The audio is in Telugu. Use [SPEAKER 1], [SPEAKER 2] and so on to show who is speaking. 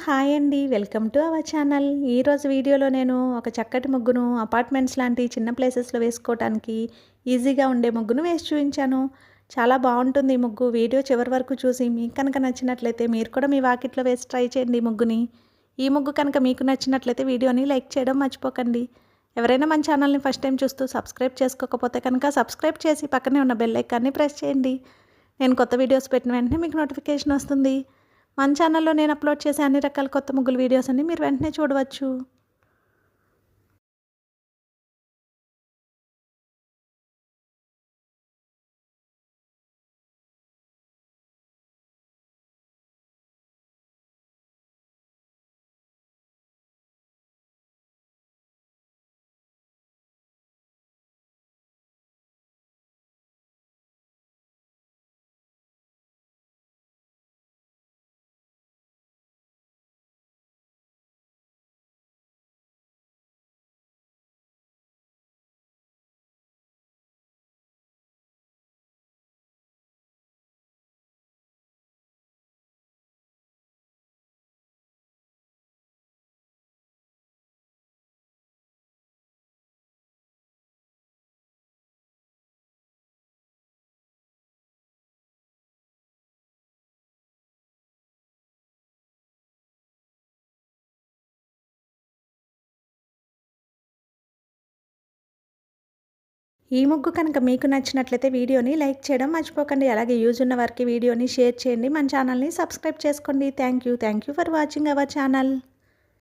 [SPEAKER 1] హాయ్ అండి. Welcome to our channel. ఈరోజు వీడియోలో నేను ఒక చక్కటి ముగ్గును అపార్ట్మెంట్స్ లాంటి చిన్న ప్లేసెస్‌లో వేసుకోవటానికి ఈజీగా ఉండే ముగ్గును వేసి చూయించాను. చాలా బావుంటుంది ఈ ముగ్గు. వీడియో చివరి వరకు చూసి మీకు కనుక నచ్చినట్లయితే మీరు కూడా మీ వాకిట్లో వేసి ట్రై చేయండి ఈ ముగ్గుని. ఈ ముగ్గు కనుక మీకు నచ్చినట్లయితే వీడియోని లైక్ చేయడం మర్చిపోకండి. ఎవరైనా మన ఛానల్ని ఫస్ట్ టైం చూస్తూ సబ్స్క్రైబ్ చేసుకోకపోతే కనుక సబ్స్క్రైబ్ చేసి పక్కనే ఉన్న బెల్ ఐకాన్ని ప్రెస్ చేయండి. నేను కొత్త వీడియోస్ పెట్టిన వెంటనే మీకు నోటిఫికేషన్ వస్తుంది. మన ఛానల్లో నేను అప్లోడ్ చేసే అన్ని రకాల కొత్త ముగ్గుల వీడియోస్ అన్ని మీరు వెంటనే చూడవచ్చు. ఈ ముగ్గు కనుక మీకు నచ్చినట్లయితే వీడియోని లైక్ చేయడం మర్చిపోకండి. అలాగే యూజ్ ఉన్న వారికి వీడియోని షేర్ చేయండి. మన ఛానల్ని సబ్స్క్రైబ్ చేసుకోండి. Thank you for watching our channel.